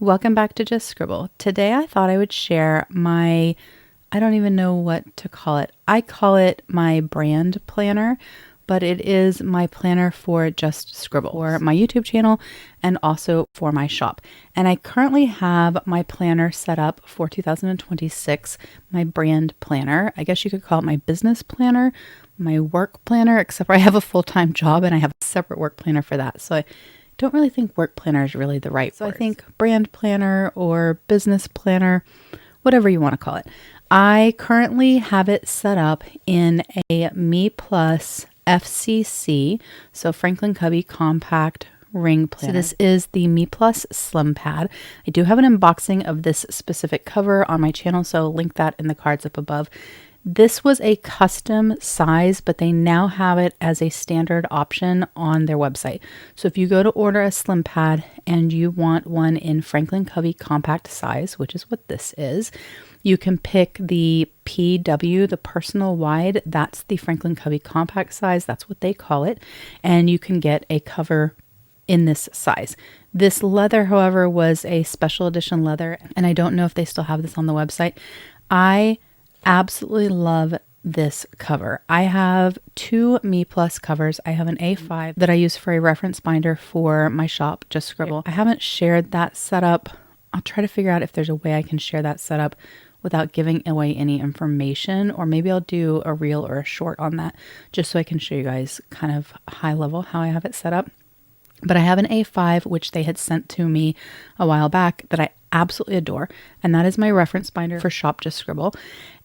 Welcome back to Just Scribble. Today I thought I would share my, I don't even know what to call it. I call it my brand planner, but it is my planner for Just Scribble, for my YouTube channel and also for my shop. And I currently have my planner set up for 2026, my brand planner. I guess you could call it my business planner, my work planner, except for I have a full-time job and I have a separate work planner for that. So I don't really think work planner is really the right word. I think brand planner or business planner, whatever you want to call it. I currently have it set up in a Mee-Plus FCC, so Franklin Covey Compact Ring Planner. So this is the Mee-Plus SlimPad. I do have an unboxing of this specific cover on my channel, so I'll link that in the cards up above. This was a custom size, but they now have it as a standard option on their website. So if you go to order a SlimPad and you want one in Franklin Covey compact size, which is what this is, you can pick the PW, the personal wide. That's the Franklin Covey compact size. That's what they call it. And you can get a cover in this size. This leather, however, was a special edition leather, and I don't know if they still have this on the website. I absolutely love this cover. I have two Mee-Plus covers. I have an A5 that I use for a reference binder for my shop, Just Scribble. I haven't shared that setup. I'll try to figure out if there's a way I can share that setup without giving away any information, or maybe I'll do a reel or a short on that just so I can show you guys kind of high level how I have it set up. But I have an A5, which they had sent to me a while back that I absolutely adore. And that is my reference binder for Shop Just Scribble.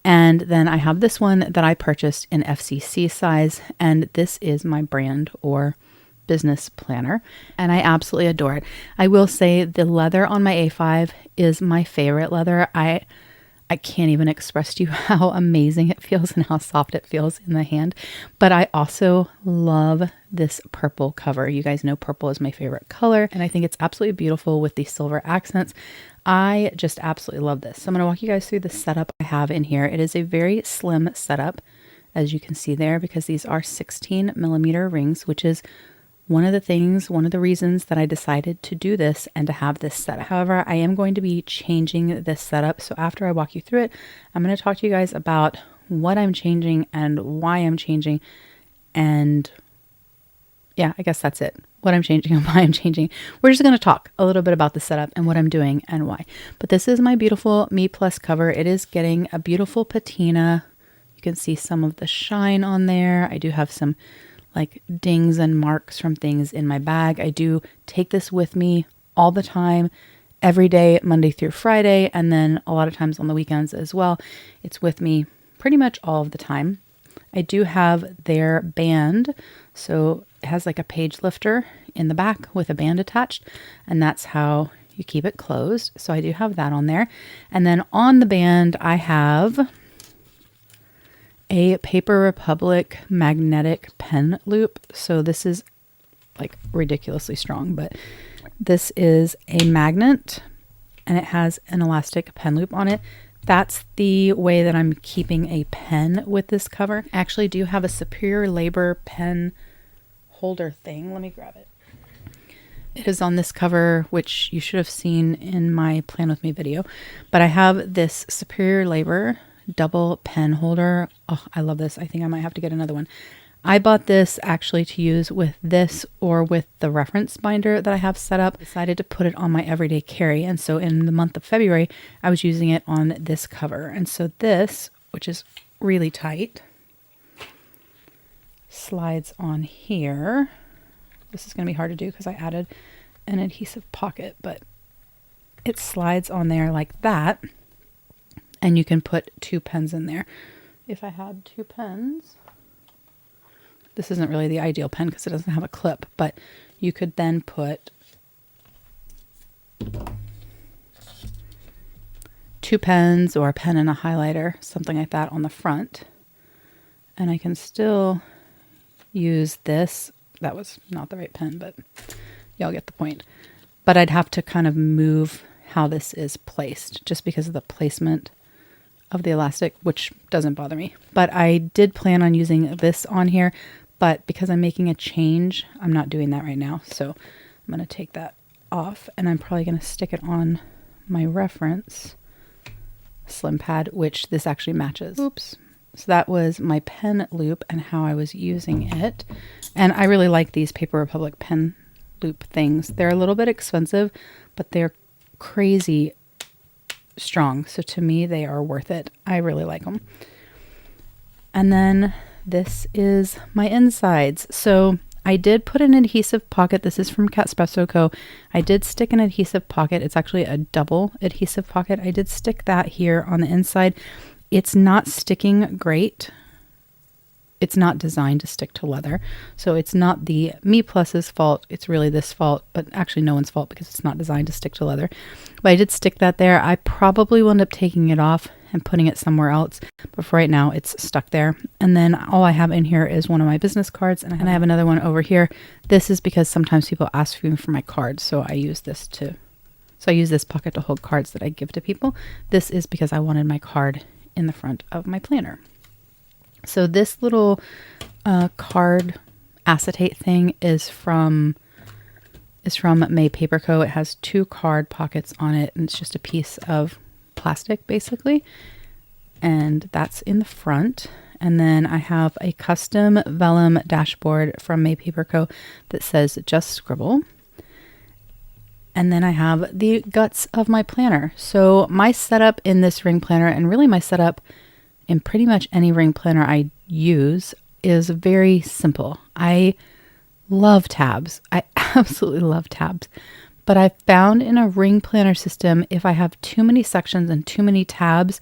And then I have this one that I purchased in FCC size. And this is my brand or business planner. And I absolutely adore it. I will say the leather on my A5 is my favorite leather. I can't even express to you how amazing it feels and how soft it feels in the hand. But I also love this purple cover. You guys know purple is my favorite color, and I think it's absolutely beautiful with the silver accents. I just absolutely love this. So I'm going to walk you guys through the setup I have in here. It is a very slim setup, as you can see there, because these are 16 millimeter rings, which is one of the reasons that I decided to do this and to have this setup. However, I am going to be changing this setup. So after I walk you through it, I'm going to talk to you guys about what I'm changing and why I'm changing. And yeah, I guess that's it. What I'm changing and why I'm changing. We're just going to talk a little bit about the setup and what I'm doing and why. But this is my beautiful Mee-Plus cover. It is getting a beautiful patina. You can see some of the shine on there. I do have some like dings and marks from things in my bag. I do take this with me all the time, every day, Monday through Friday, and then a lot of times on the weekends as well. It's with me pretty much all of the time. I do have their band, so it has like a page lifter in the back with a band attached, and that's how you keep it closed. So I do have that on there. And then on the band, I have a Paper Republic magnetic pen loop. So this is like ridiculously strong, but this is a magnet and it has an elastic pen loop on it. That's the way that I'm keeping a pen with this cover. I actually do have a Superior Labor pen holder thing. Let me grab it. It is on this cover, which you should have seen in my Plan With Me video, but I have this Superior Labor double pen holder. Oh, I love this. I think I might have to get another one. I bought this actually to use with this or with the reference binder that I have set up. Decided to put it on my everyday carry. And so in the month of February, I was using it on this cover. And so this, which is really tight, slides on here. This is going to be hard to do because I added an adhesive pocket, but it slides on there like that. And you can put two pens in there. If I had two pens, this isn't really the ideal pen because it doesn't have a clip, but you could then put two pens or a pen and a highlighter, something like that on the front. And I can still use this. That was not the right pen, but y'all get the point. But I'd have to kind of move how this is placed just because of the placement of the elastic, which doesn't bother me. But I did plan on using this on here, but because I'm making a change, I'm not doing that right now. So I'm going to take that off, and I'm probably going to stick it on my reference SlimPad, which this actually matches. Oops. So that was my pen loop and how I was using it. And I really like these Paper Republic pen loop things. They're a little bit expensive, but they're crazy strong. So to me, they are worth it. I really like them. And then this is my insides. So I did put an adhesive pocket. This is from Catspresso Co. I did stick an adhesive pocket. It's actually a double adhesive pocket. I did stick that here on the inside. It's not sticking great. It's not designed to stick to leather. So it's not the Mee-Plus's fault. It's really this fault, but actually no one's fault because it's not designed to stick to leather. But I did stick that there. I probably will end up taking it off and putting it somewhere else. But for right now, it's stuck there. And then all I have in here is one of my business cards, and I have another one over here. This is because sometimes people ask me for my cards, so I use this pocket to hold cards that I give to people. This is because I wanted my card in the front of my planner. So this little card acetate thing is from May Paper Co. It has 2 card pockets on it, and it's just a piece of plastic basically, and that's in the front. And then I have a custom vellum dashboard from May Paper Co. that says just Scribble. And then I have the guts of my planner. So my setup in this ring planner, and really my setup in pretty much any ring planner I use, is very simple. I love tabs. I absolutely love tabs. But I found in a ring planner system, if I have too many sections and too many tabs,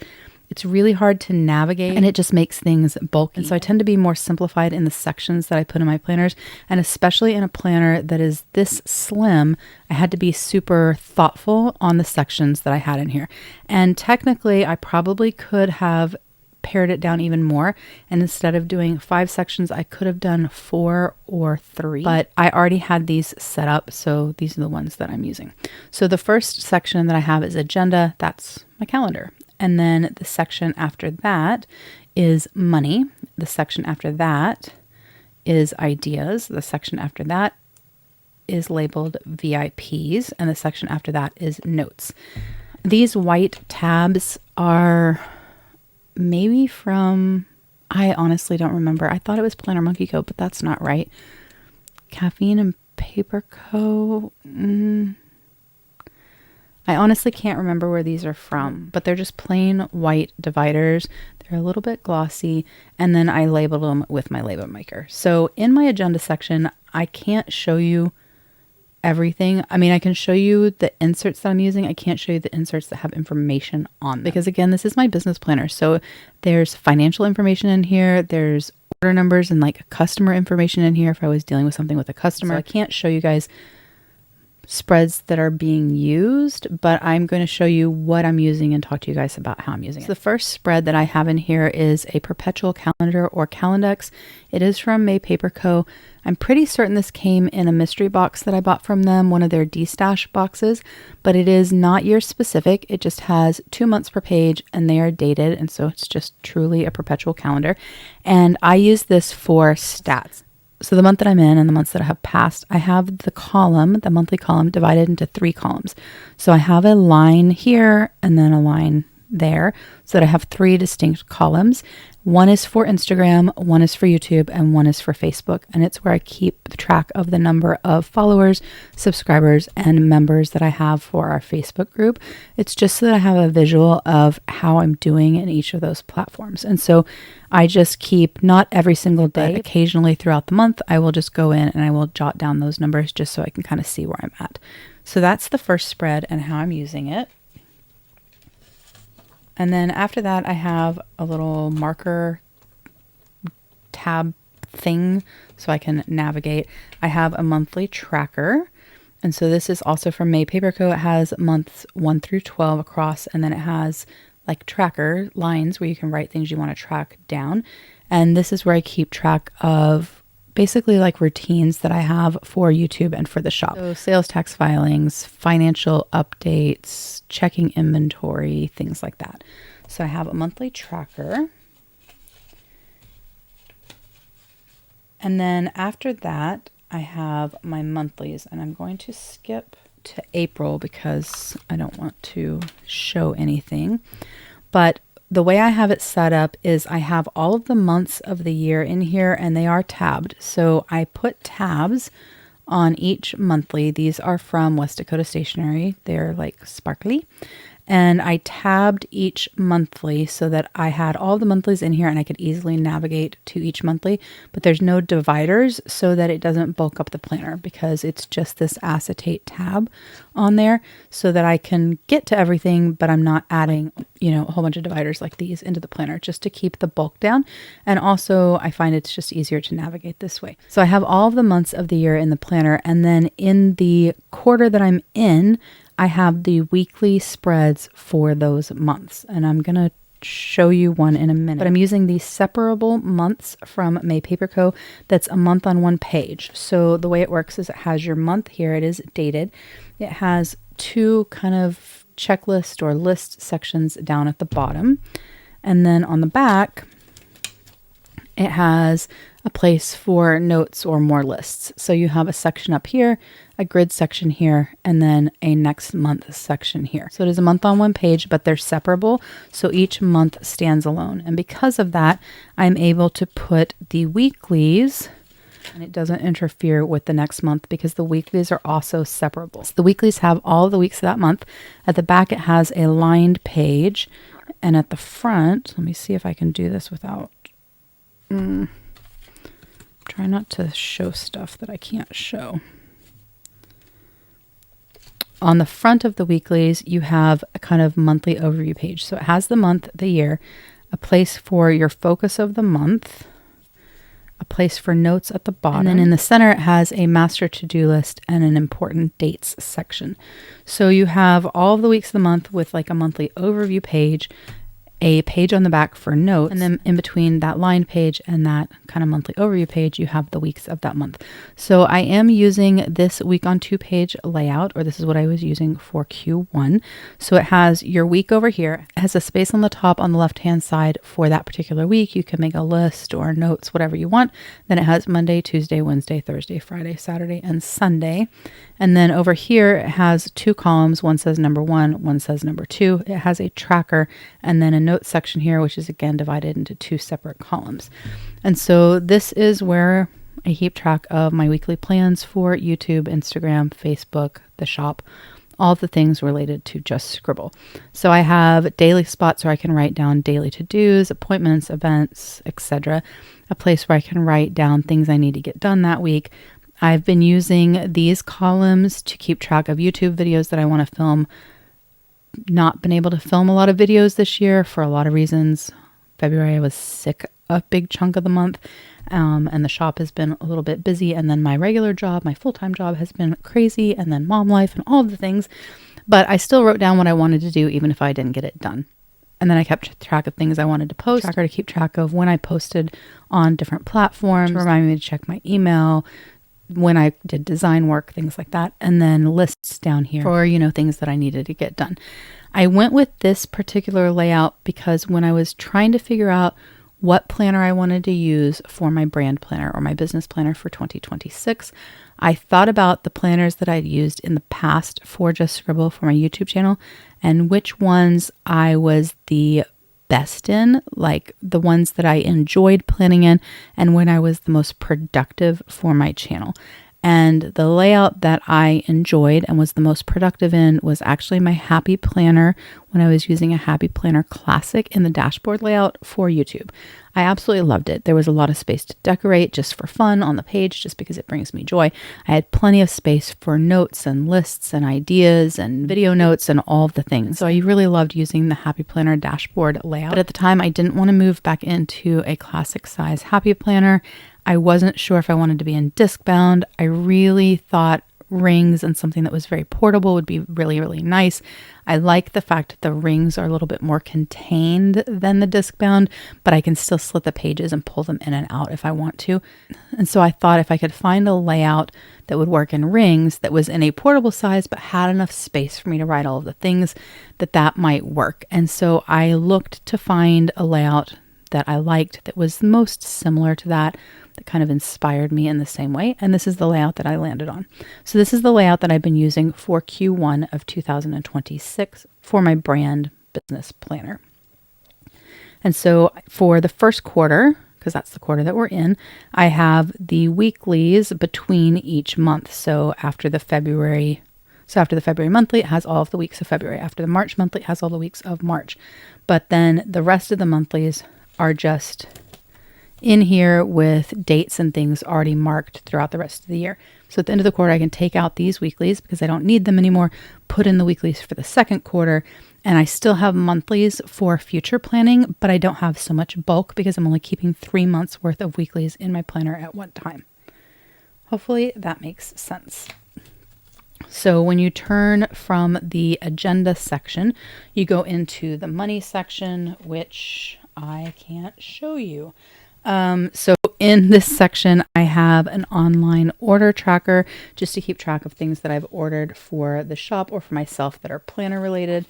it's really hard to navigate and it just makes things bulky. And so I tend to be more simplified in the sections that I put in my planners. And especially in a planner that is this slim, I had to be super thoughtful on the sections that I had in here. And technically, I probably could have pared it down even more, and instead of doing 5 sections, I could have done 4 or 3, but I already had these set up, so these are the ones that I'm using. So the first section that I have is agenda. That's my calendar. And then the section after that is money. The section after that is ideas. The section after that is labeled VIPs, and the section after that is notes. These white tabs are maybe from, I honestly don't remember. I thought it was Planner Monkey Co., but that's not right. Caffeine and Paper Co. I honestly can't remember where these are from, but they're just plain white dividers. They're a little bit glossy, and then I labeled them with my label maker. So in my agenda section, I can't show you everything. I mean, I can show you the inserts that I'm using. I can't show you the inserts that have information on them, because again, this is my business planner. So there's financial information in here. There's order numbers and like customer information in here if I was dealing with something with a customer. So I can't show you guys spreads that are being used, but I'm going to show you what I'm using and talk to you guys about how I'm using it. So the first spread that I have in here is a perpetual calendar or Calendex. It is from May Paper Co. I'm pretty certain this came in a mystery box that I bought from them, one of their destash boxes, but it is not year specific. It just has 2 months per page and they are dated. And so it's just truly a perpetual calendar. And I use this for stats. So the month that I'm in and the months that I have passed, I have the column, the monthly column, divided into 3 columns. So I have a line here and then a line there, so that I have 3 distinct columns. One is for Instagram, one is for YouTube, and one is for Facebook. And it's where I keep track of the number of followers, subscribers, and members that I have for our Facebook group. It's just so that I have a visual of how I'm doing in each of those platforms. And so I just keep, not every single day, occasionally throughout the month, I will just go in and I will jot down those numbers just so I can kind of see where I'm at. So that's the first spread and how I'm using it. And then after that, I have a little marker tab thing so I can navigate. I have a monthly tracker. And so this is also from May Paper Co. It has months 1 through 12 across, and then it has like tracker lines where you can write things you want to track down. And this is where I keep track of basically like routines that I have for YouTube and for the shop. So sales tax filings, financial updates, checking inventory, things like that. So I have a monthly tracker. And then after that, I have my monthlies, and I'm going to skip to April because I don't want to show anything. But the way I have it set up is I have all of the months of the year in here and they are tabbed. So I put tabs on each monthly. These are from West Dakota Stationery. They're like sparkly. And I tabbed each monthly so that I had all the monthlies in here and I could easily navigate to each monthly, but there's no dividers so that it doesn't bulk up the planner because it's just this acetate tab on there so that I can get to everything, but I'm not adding, you know, a whole bunch of dividers like these into the planner just to keep the bulk down. And also I find it's just easier to navigate this way. So I have all of the months of the year in the planner, and then in the quarter that I'm in, I have the weekly spreads for those months, and I'm going to show you one in a minute. But I'm using the separable months from May Paper Co. That's a month on one page. So the way it works is it has your month here. It is dated. It has two kind of checklist or list sections down at the bottom. And then on the back, it has a place for notes or more lists. So you have a section up here, a grid section here, and then a next month section here. So it is a month on one page, but they're separable. So each month stands alone. And because of that, I'm able to put the weeklies, and it doesn't interfere with the next month because the weeklies are also separable. So the weeklies have all the weeks of that month. At the back, it has a lined page. And at the front, let me see if I can do this without... Try not to show stuff that I can't show. On the front of the weeklies, you have a kind of monthly overview page. So it has the month, the year, a place for your focus of the month, a place for notes at the bottom. And then in the center, it has a master to-do list and an important dates section. So you have all of the weeks of the month with like a monthly overview page, a page on the back for notes, and then in between that line page and that kind of monthly overview page, you have the weeks of that month. So I am using this week on 2-page layout, or this is what I was using for Q1. So it has your week over here. It has a space on the top on the left-hand side for that particular week. You can make a list or notes, whatever you want. Then it has Monday, Tuesday, Wednesday, Thursday, Friday, Saturday, and Sunday. And then over here, it has two columns. One says number 1, one says number 2. It has a tracker and then a note section here, which is again divided into 2 separate columns. And so this is where I keep track of my weekly plans for YouTube, Instagram, Facebook, the shop, all the things related to just Scribble. So I have daily spots where I can write down daily to-dos, appointments, events, etc. A place where I can write down things I need to get done that week. I've been using these columns to keep track of YouTube videos that I want to film. Not been able to film a lot of videos this year for a lot of reasons. February I was sick a big chunk of the month, and the shop has been a little bit busy, and then my regular job, my full-time job has been crazy, and then mom life and all of the things. But I still wrote down what I wanted to do even if I didn't get it done. And then I kept track of things I wanted to post, tracker to keep track of when I posted on different platforms, to remind me to check my email, when I did design work, things like that, and then lists down here for, you know, things that I needed to get done. I went with this particular layout because when I was trying to figure out what planner I wanted to use for my brand planner or my business planner for 2026, I thought about the planners that I'd used in the past for Just Scribble for my YouTube channel and which ones I was the best in, like the ones that I enjoyed planning in and when I was the most productive for my channel. And the layout that I enjoyed and was the most productive in was actually my Happy Planner when I was using a Happy Planner Classic in the dashboard layout for YouTube. I absolutely loved it. There was a lot of space to decorate just for fun on the page, just because it brings me joy. I had plenty of space for notes and lists and ideas and video notes and all of the things. So I really loved using the Happy Planner dashboard layout. But at the time, I didn't want to move back into a classic size Happy Planner. I wasn't sure if I wanted to be in disc bound. I really thought rings and something that was very portable would be really, really nice. I like the fact that the rings are a little bit more contained than the disc bound, but I can still slit the pages and pull them in and out if I want to. And so I thought if I could find a layout that would work in rings that was in a portable size but had enough space for me to write all of the things, that might work. And so I looked to find a layout that I liked that was most similar to that, that kind of inspired me in the same way. And this is the layout that I landed on. So this is the layout that I've been using for Q1 of 2026 for my brand business planner. And so for the first quarter, because that's the quarter that we're in, I have the weeklies between each month. So after the February monthly, it has all of the weeks of February. After the March monthly, it has all the weeks of March. But then the rest of the monthlies are just in here with dates and things already marked throughout the rest of the year. So at the end of the quarter, I can take out these weeklies because I don't need them anymore, put in the weeklies for the second quarter, and I still have monthlies for future planning, but I don't have so much bulk because I'm only keeping 3 months worth of weeklies in my planner at one time. Hopefully that makes sense. So when you turn from the agenda section, you go into the money section, which I can't show you. So in this section, I have an online order tracker just to keep track of things that I've ordered for the shop or for myself that are planner related.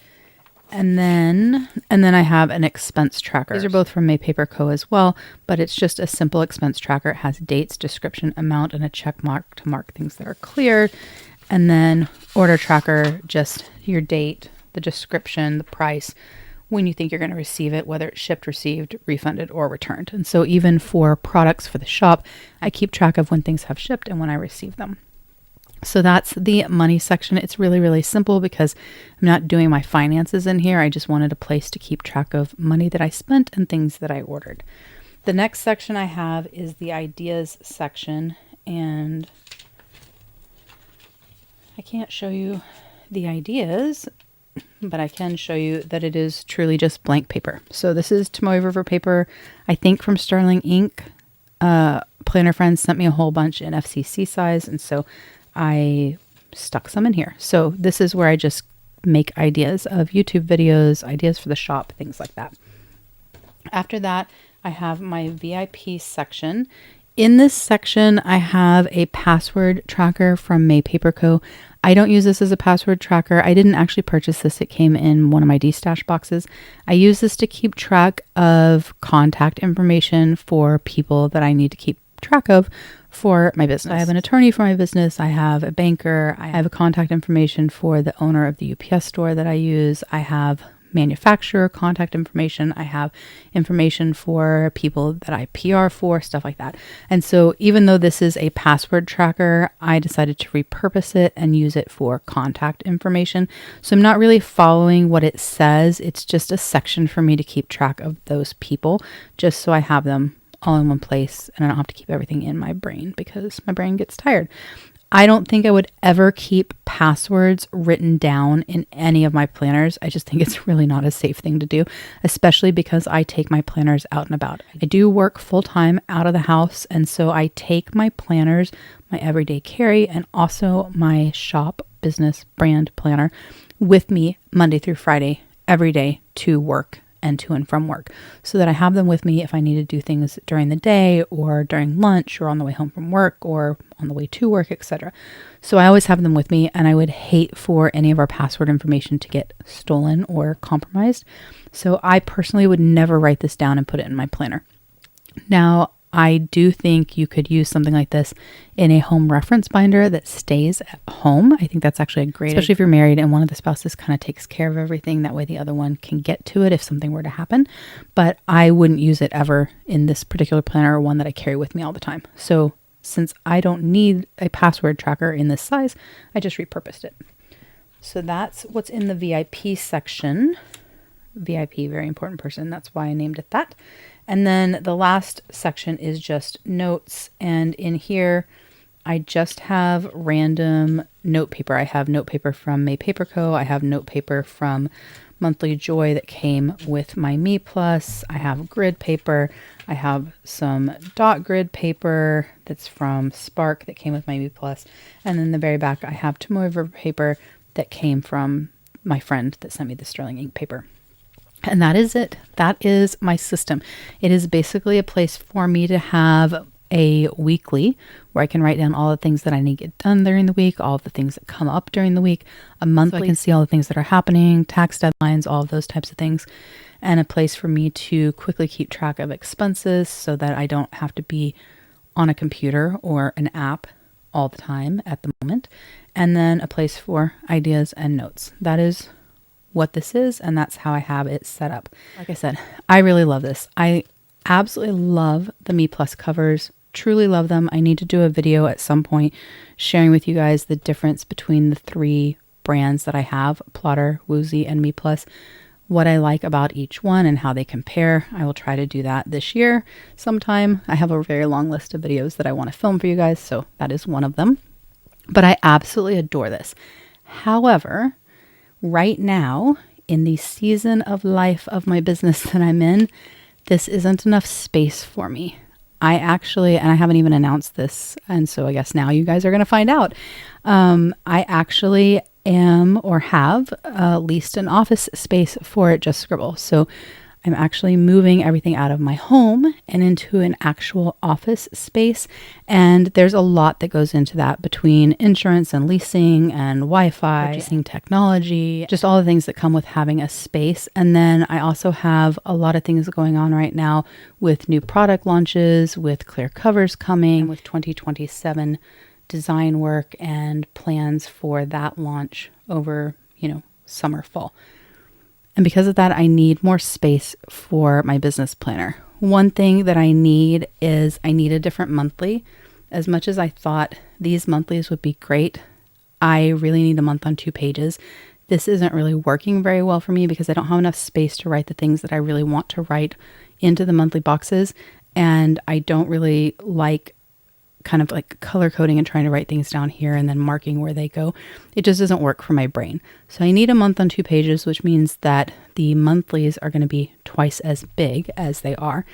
And then I have an expense tracker. These are both from Maypaper Co. as well, but it's just a simple expense tracker. It has dates, description, amount, and a check mark to mark things that are cleared. And then order tracker, just your date, the description, the price, when you think you're going to receive it, whether it's shipped, received, refunded, or returned. And so even for products for the shop, I keep track of when things have shipped and when I receive them. So that's the money section. It's really, really simple because I'm not doing my finances in here. I just wanted a place to keep track of money that I spent and things that I ordered. The next section I have is the ideas section, and I can't show you the ideas, but I can show you that it is truly just blank paper. So this is Tomoe River paper, I think from Sterling Ink. Planner Friends sent me a whole bunch in FCC size, and so I stuck some in here. So this is where I just make ideas of YouTube videos, ideas for the shop, things like that. After that, I have my VIP section. In this section, I have a password tracker from Maypaper Co. I don't use this as a password tracker. I didn't actually purchase this. It came in one of my destash boxes. I use this to keep track of contact information for people that I need to keep track of for my business. I have an attorney for my business. I have a banker. I have a contact information for the owner of the UPS store that I use. I have manufacturer contact information. I have information for people that I PR for, stuff like that. And so even though this is a password tracker, I decided to repurpose it and use it for contact information. So I'm not really following what it says. It's just a section for me to keep track of those people, just so I have them all in one place and I don't have to keep everything in my brain because my brain gets tired. I don't think I would ever keep passwords written down in any of my planners. I just think it's really not a safe thing to do, especially because I take my planners out and about. I do work full-time out of the house, and so I take my planners, my everyday carry, and also my shop business brand planner with me Monday through Friday every day to work and to and from work, so that I have them with me if I need to do things during the day or during lunch or on the way home from work or on the way to work, etc. So I always have them with me, and I would hate for any of our password information to get stolen or compromised. So I personally would never write this down and put it in my planner. Now, I do think you could use something like this in a home reference binder that stays at home. I think that's actually a great, especially if you're married and one of the spouses kind of takes care of everything. That way the other one can get to it if something were to happen. But I wouldn't use it ever in this particular planner or one that I carry with me all the time. So since I don't need a password tracker in this size, I just repurposed it. So that's what's in the VIP section. VIP, very important person. That's why I named it that. And then the last section is just notes. And in here, I just have random note paper. I have note paper from Maypaper Co. I have note paper from Monthly Joy that came with my Mee-Plus. I have grid paper. I have some dot grid paper that's from Spark that came with my Mee-Plus. And then the very back, I have Tomoe River paper that came from my friend that sent me the Sterling Ink paper. And that is it. That is my system. It is basically a place for me to have a weekly where I can write down all the things that I need to get done during the week, all of the things that come up during the week, a monthly, so I can see all the things that are happening, tax deadlines, all of those types of things, and a place for me to quickly keep track of expenses so that I don't have to be on a computer or an app all the time at the moment, and then a place for ideas and notes. That is what this is, and that's how I have it set up. Like I said, I really love this. I absolutely love the Mee-Plus covers, truly love them. I need to do a video at some point sharing with you guys the difference between the three brands that I have, Plotter, Woozy, and Mee-Plus, what I like about each one and how they compare. I will try to do that this year sometime. I have a very long list of videos that I want to film for you guys, so that is one of them. But I absolutely adore this. However, right now, in the season of life of my business that I'm in, this isn't enough space for me. I actually, and I haven't even announced this, and so I guess now you guys are going to find out. I actually am or have leased an office space for Just Scribble. So I'm actually moving everything out of my home and into an actual office space. And there's a lot that goes into that between insurance and leasing and Wi-Fi, purchasing technology, just all the things that come with having a space. And then I also have a lot of things going on right now with new product launches, with clear covers coming, and with 2027 design work and plans for that launch over, summer, fall. And because of that, I need more space for my business planner. One thing that I need is I need a different monthly. As much as I thought these monthlies would be great, I really need a month on 2 pages. This isn't really working very well for me because I don't have enough space to write the things that I really want to write into the monthly boxes. And I don't really like kind of like color coding and trying to write things down here and then marking where they go. It just doesn't work for my brain. So I need a month on 2 pages, which means that the monthlies are going to be twice as big as they are.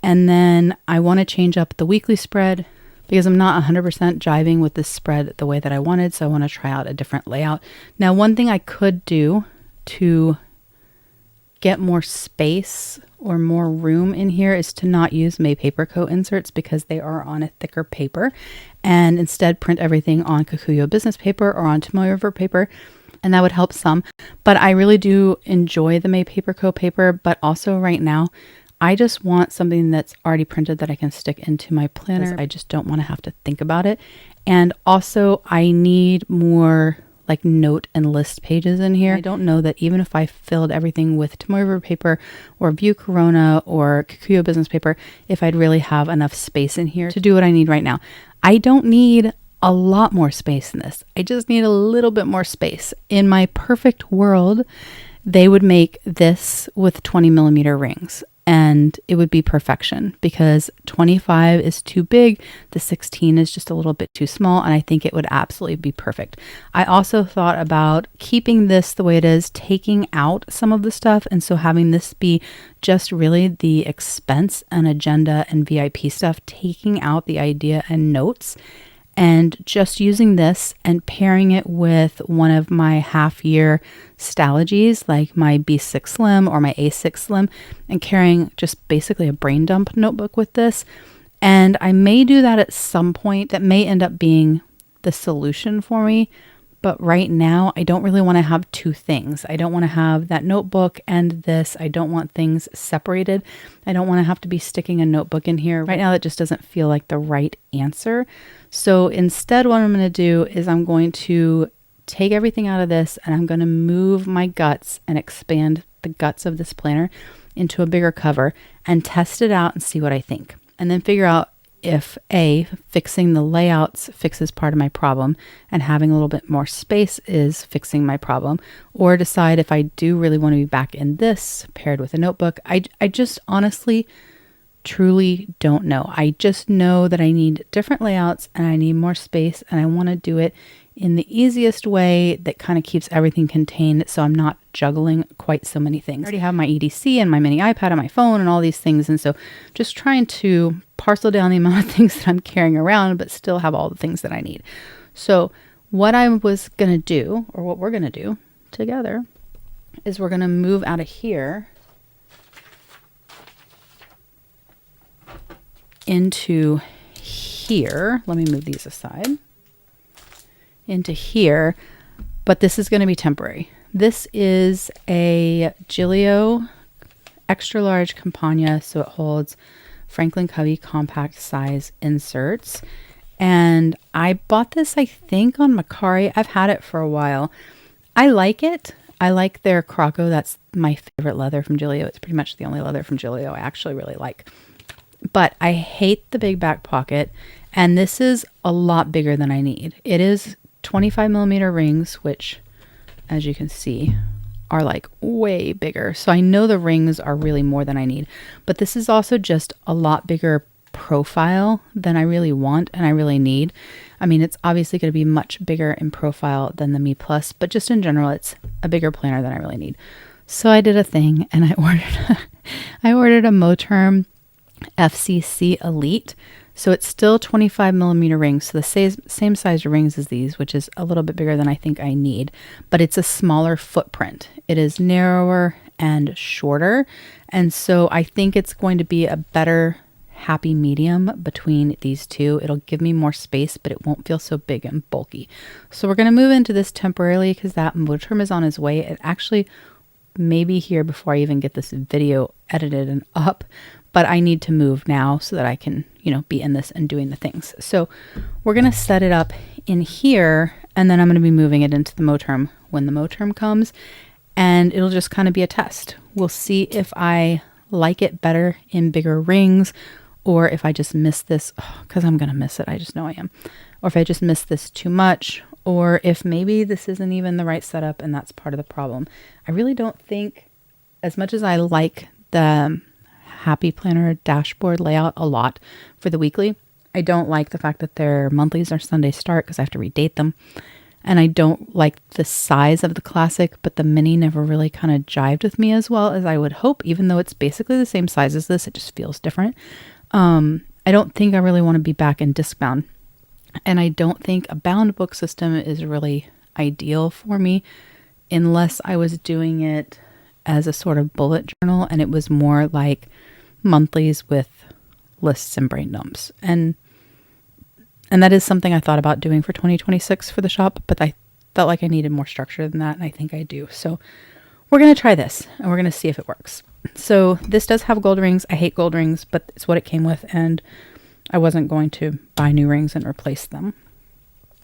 And then I want to change up the weekly spread because I'm not 100% jiving with this spread the way that I wanted. So I want to try out a different layout. Now, one thing I could do to get more space or more room in here is to not use May paper coat inserts because they are on a thicker paper, and instead print everything on Kikuyo business paper or on Tomoe River paper, and that would help some. But I really do enjoy the May paper coat paper, but also right now I just want something that's already printed that I can stick into my planner. I just don't want to have to think about it. And also I need more like note and list pages in here. I don't know that even if I filled everything with Tomoe River paper or View Corona or Kikuyo business paper, if I'd really have enough space in here to do what I need right now. I don't need a lot more space in this. I just need a little bit more space. In my perfect world, they would make this with 20mm rings. And it would be perfection because 25 is too big. The 16 is just a little bit too small. And I think it would absolutely be perfect. I also thought about keeping this the way it is, taking out some of the stuff. And so having this be just really the expense and agenda and VIP stuff, taking out the idea and notes, and just using this and pairing it with one of my half-year Stalogies, like my B6 Slim or my A6 Slim, and carrying just basically a brain dump notebook with this. And I may do that at some point. That may end up being the solution for me. But right now, I don't really want to have 2 things. I don't want to have that notebook and this. I don't want things separated. I don't want to have to be sticking a notebook in here. Right now, that just doesn't feel like the right answer. So instead, what I'm going to do is I'm going to take everything out of this and I'm going to move my guts and expand the guts of this planner into a bigger cover and test it out and see what I think. And then figure out if fixing the layouts fixes part of my problem and having a little bit more space is fixing my problem, or decide if I do really want to be back in this paired with a notebook. I just honestly, truly don't know. I just know that I need different layouts and I need more space, and I want to do it in the easiest way that kind of keeps everything contained so I'm not juggling quite so many things. I already have my EDC and my mini iPad on my phone and all these things, and so just trying to parcel down the amount of things that I'm carrying around but still have all the things that I need. So what I was going to do, or what we're going to do together, is we're going to move out of here into here. Let me move these aside. Into here, but this is going to be temporary. This is a Gillio extra large Compagna, so it holds Franklin Covey compact size inserts. And I bought this, I think, on Macari. I've had it for a while. I like it. I like their Croco. That's my favorite leather from Gillio. It's pretty much the only leather from Gillio I actually really like. But I hate the big back pocket. And this is a lot bigger than I need. It is 25 millimeter rings, which, as you can see, are like way bigger. So I know the rings are really more than I need. But this is also just a lot bigger profile than I really want and I really need. I mean, it's obviously going to be much bigger in profile than the Mee-Plus, but just in general, it's a bigger planner than I really need. So I did a thing and I ordered a Moterm FCC Elite. So it's still 25 millimeter rings. So the same size rings as these, which is a little bit bigger than I think I need, but it's a smaller footprint. It is narrower and shorter. And so I think it's going to be a better happy medium between these two. It'll give me more space, but it won't feel so big and bulky. So we're going to move into this temporarily because that Moterm is on his way. It actually may be here before I even get this video edited and up, but I need to move now so that I can, be in this and doing the things. So we're going to set it up in here, and then I'm going to be moving it into the Moterm when the Moterm comes, and it'll just kind of be a test. We'll see if I like it better in bigger rings, or if I just miss this, because I'm going to miss it. I just know I am. Or if I just miss this too much, or if maybe this isn't even the right setup and that's part of the problem. I really don't think, as much as I like the Happy Planner dashboard layout a lot for the weekly, I don't like the fact that their monthlies are Sunday start because I have to redate them. And I don't like the size of the classic, but the mini never really kind of jived with me as well as I would hope, even though it's basically the same size as this, it just feels different. I don't think I really want to be back in disc bound. And I don't think a bound book system is really ideal for me unless I was doing it as a sort of bullet journal and it was more like monthlies with lists and brain dumps. And that is something I thought about doing for 2026 for the shop, but I felt like I needed more structure than that, and I think I do. So we're going to try this, and we're going to see if it works. So this does have gold rings. I hate gold rings, but it's what it came with, and I wasn't going to buy new rings and replace them.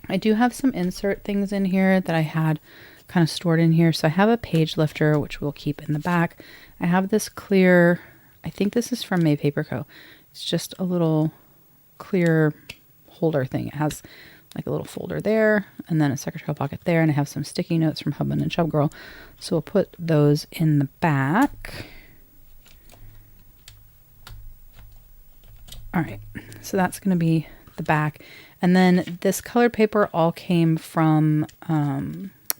I do have some insert things in here that I had kind of stored in here. So I have a page lifter, which we'll keep in the back. I have this clear, I think this is from May Paper Co. It's just a little clear holder thing. It has like a little folder there and then a secretarial pocket there. And I have some sticky notes from Hubman and Chub Girl. So we'll put those in the back. All right, so that's going to be the back. And then this colored paper all came from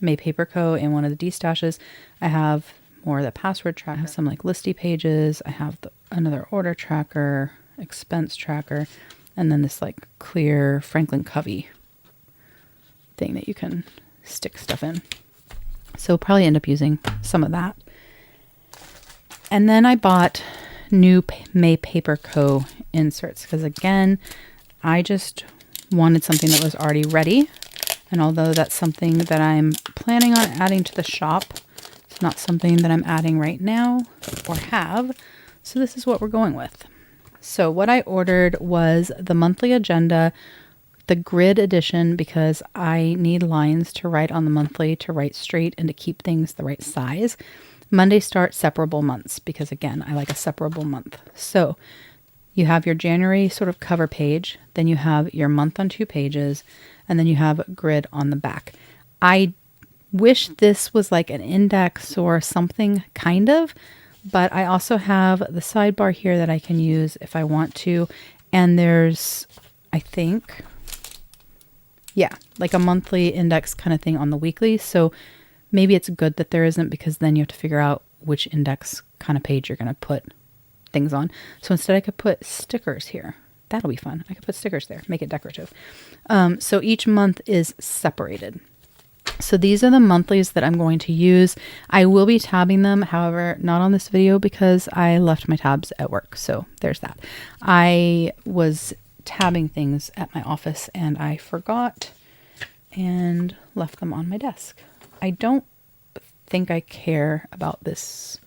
May Paper Co. in one of the destashes. I have more of the password tracker. I have some like listy pages. I have another order tracker, expense tracker, and then this like clear Franklin Covey thing that you can stick stuff in. So probably end up using some of that. And then I bought new May Paper Co. inserts because again, I just wanted something that was already ready. And although that's something that I'm planning on adding to the shop, it's not something that I'm adding right now or have. So this is what we're going with. So what I ordered was the monthly agenda, the grid edition, because I need lines to write on the monthly to write straight and to keep things the right size. Monday start separable months because again, I like a separable month. So you have your January sort of cover page, then you have your month on 2 pages, and then you have grid on the back. I wish this was like an index or something kind of, but I also have the sidebar here that I can use if I want to. And there's, I think, yeah, like a monthly index kind of thing on the weekly. So maybe it's good that there isn't because then you have to figure out which index kind of page you're going to put things on. So instead I could put stickers here. That'll be fun. I could put stickers there, make it decorative. So each month is separated. So these are the monthlies that I'm going to use. I will be tabbing them, however, not on this video because I left my tabs at work. So there's that. I was tabbing things at my office and I forgot and left them on my desk. I don't think I care about this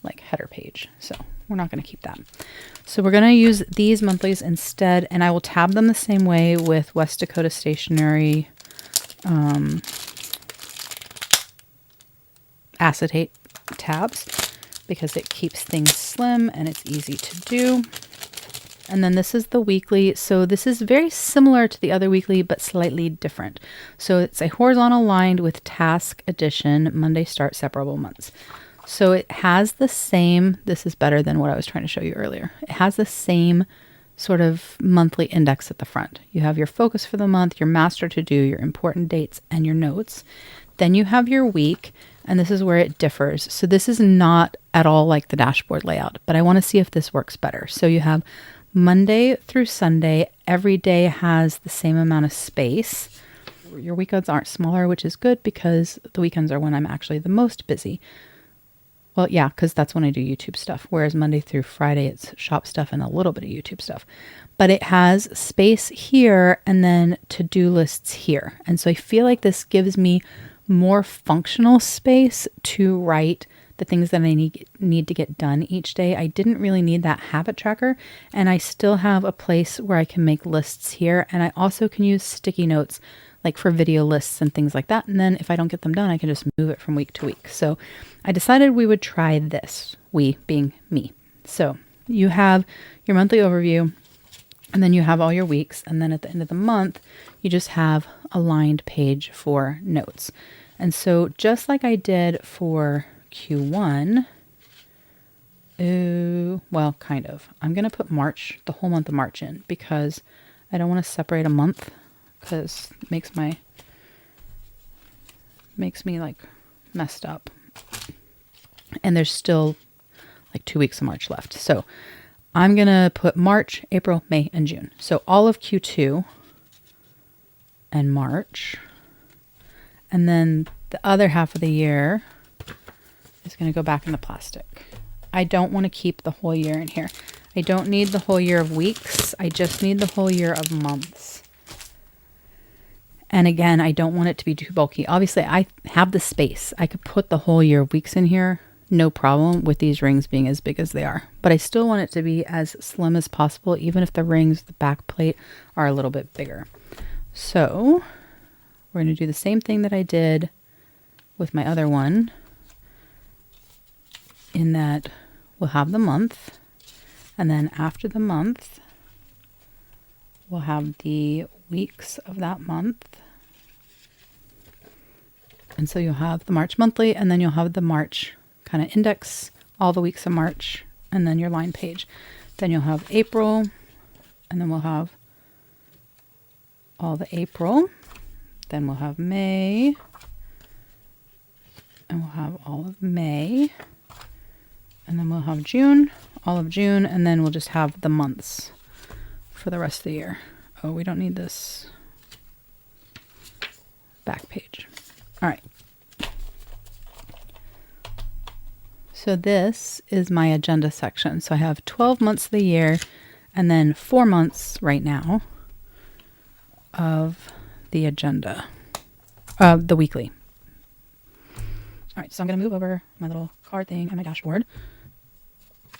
like header page. So we're not going to keep that. So we're going to use these monthlies instead, and I will tab them the same way with West Dakota Stationery acetate tabs, because it keeps things slim and it's easy to do. And then this is the weekly. So this is very similar to the other weekly, but slightly different. So it's a horizontal lined with task edition, Monday start separable months. So it has the same, this is better than what I was trying to show you earlier. It has the same sort of monthly index at the front. You have your focus for the month, your master to do, your important dates, and your notes. Then you have your week, and this is where it differs. So this is not at all like the dashboard layout, but I want to see if this works better. So you have Monday through Sunday. Every day has the same amount of space. Your weekends aren't smaller, which is good because the weekends are when I'm actually the most busy. Well, yeah, because that's when I do YouTube stuff. Whereas Monday through Friday, it's shop stuff and a little bit of YouTube stuff. But it has space here and then to-do lists here. And so I feel like this gives me more functional space to write the things that I need to get done each day. I didn't really need that habit tracker, and I still have a place where I can make lists here. And I also can use sticky notes like for video lists and things like that. And then if I don't get them done, I can just move it from week to week. So I decided we would try this, we being me. So you have your monthly overview, and then you have all your weeks. And then at the end of the month, you just have a lined page for notes. And so just like I did for Q1, well, kind of. I'm going to put March, the whole month of March in, because I don't want to separate a month, because it makes me like messed up. And there's still like 2 weeks of March left. So I'm going to put March, April, May, and June. So all of Q2 and March. And then the other half of the year is going to go back in the plastic. I don't want to keep the whole year in here. I don't need the whole year of weeks. I just need the whole year of months. And again, I don't want it to be too bulky. Obviously, I have the space. I could put the whole year of weeks in here, no problem, with these rings being as big as they are. But I still want it to be as slim as possible, even if the rings, the back plate, are a little bit bigger. So we're going to do the same thing that I did with my other one, in that we'll have the month, and then after the month, we'll have the weeks of that month. And so you'll have the March monthly, and then you'll have the March kind of index, all the weeks of March, and then your line page. Then you'll have April, and then we'll have all the April. Then we'll have May, and we'll have all of May. And then we'll have June, all of June, and then we'll just have the months for the rest of the year. Oh, we don't need this back page. All right. So this is my agenda section. So I have 12 months of the year and then 4 months right now of the agenda, of the weekly. All right, so I'm going to move over my little card thing and my dashboard.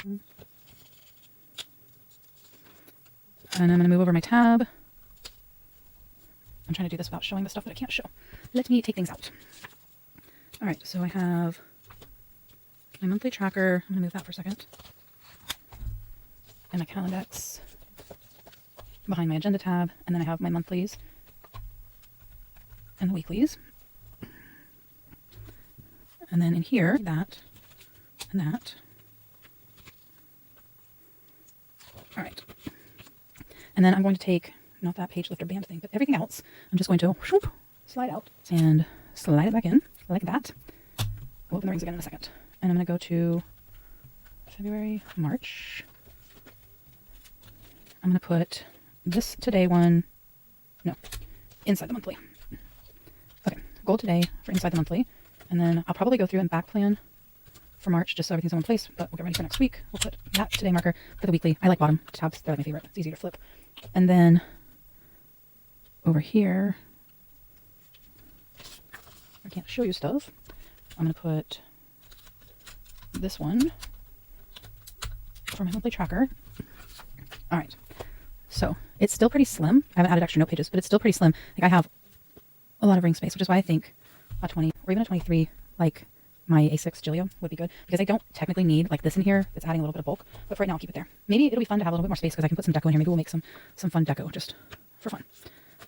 And I'm going to move over my tab. I'm trying to do this without showing the stuff that I can't show. Let me take things out. All right, so I have my monthly tracker. I'm going to move that for a second. And my Calendex behind my agenda tab. And then I have my monthlies and the weeklies. And then in here, that and that. All right. And then I'm going to take, not that page lifter band thing, but everything else. I'm just going to whoop, slide out and slide it back in like that. We'll open the rings again in a second. And I'm going to go to February, March. I'm going to put this today one, no, inside the monthly. Okay, goal today for inside the monthly. And then I'll probably go through and back plan for March just so everything's in one place, but we'll get ready for next week. We'll put that today marker for the weekly. I like bottom tabs. They're like my favorite. It's easy to flip. And then over here, I can't show you stuff. I'm going to put this one for my monthly tracker. All right. So it's still pretty slim. I haven't added extra note pages, but it's still pretty slim. Like I have a lot of ring space, which is why I think a 20 or even a 23, like my A6 Gillio would be good, because I don't technically need like this in here. It's adding a little bit of bulk, but for right now I'll keep it there. Maybe it'll be fun to have a little bit more space because I can put some deco in here. Maybe we'll make some fun deco just for fun.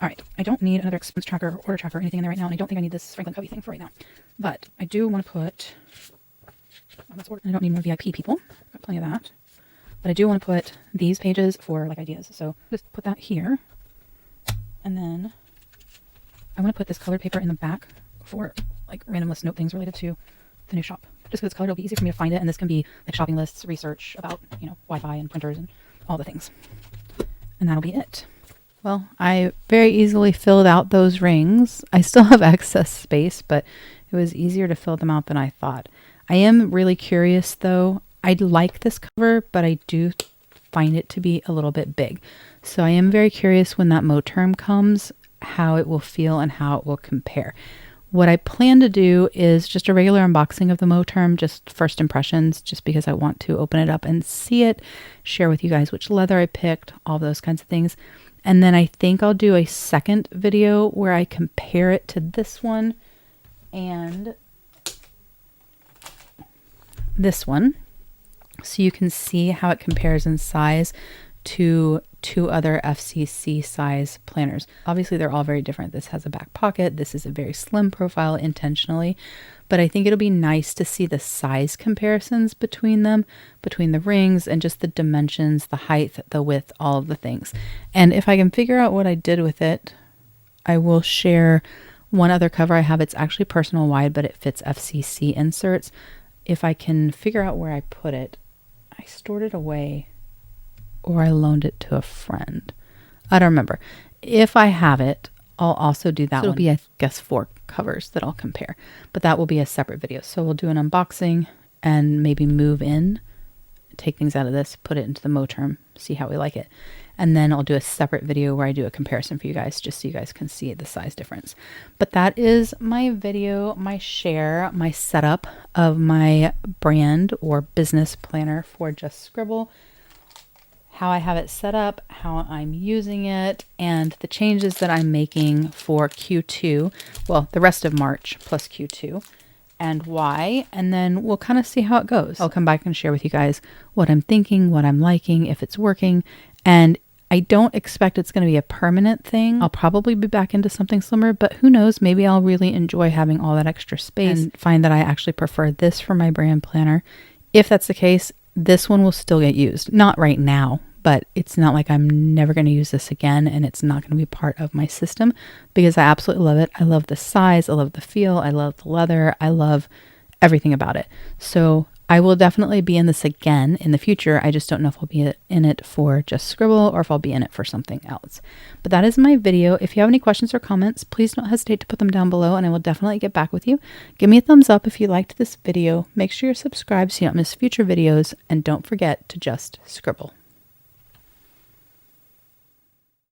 All right. I don't need another expense tracker, order tracker, or anything in there right now. And I don't think I need this Franklin Covey thing for right now, but I do want to put, I don't need more VIP people. Got plenty of that. But I do want to put these pages for like ideas. So just put that here. And then I want to put this colored paper in the back for like random list note things related to the new shop. Just because it's colored, it'll be easier for me to find it. And this can be like shopping lists, research about, you know, Wi-Fi and printers and all the things. And that'll be it. Well, I very easily filled out those rings. I still have excess space, but it was easier to fill them out than I thought. I am really curious though. I like this cover, but I do find it to be a little bit big. So I am very curious when that Mo term comes, how it will feel and how it will compare. What I plan to do is just a regular unboxing of the Mo term, just first impressions, just because I want to open it up and see it, share with you guys which leather I picked, all those kinds of things. And then I think I'll do a second video where I compare it to this one and this one, so you can see how it compares in size to two other FCC size planners. Obviously they're all very different. This has a back pocket. This is a very slim profile intentionally, but I think it'll be nice to see the size comparisons between them, between the rings and just the dimensions, the height, the width, all of the things. And if I can figure out what I did with it, I will share one other cover I have. It's actually personal wide, but it fits FCC inserts. If I can figure out where I put it, I stored it away or I loaned it to a friend. I don't remember. If I have it, I'll also do that. So it'll be, I guess, 4 covers that I'll compare, but that will be a separate video. So we'll do an unboxing and maybe move in, take things out of this, put it into the Mo term, see how we like it. And then I'll do a separate video where I do a comparison for you guys, just so you guys can see the size difference. But that is my video, my share, my setup of my brand or business planner for Just Scribble, how I have it set up, how I'm using it, and the changes that I'm making for Q2, well, the rest of March plus Q2, and why, and then we'll kind of see how it goes. I'll come back and share with you guys what I'm thinking, what I'm liking, if it's working, and I don't expect it's going to be a permanent thing. I'll probably be back into something slimmer, but who knows, maybe I'll really enjoy having all that extra space and find that I actually prefer this for my brand planner. If that's the case, this one will still get used. Not right now, but it's not like I'm never going to use this again and it's not going to be part of my system, because I absolutely love it. I love the size, I love the feel, I love the leather, I love everything about it. So I will definitely be in this again in the future. I just don't know if I'll be in it for Just Scribble or if I'll be in it for something else. But that is my video. If you have any questions or comments, please don't hesitate to put them down below and I will definitely get back with you. Give me a thumbs up if you liked this video. Make sure you're subscribed so you don't miss future videos, and don't forget to just scribble.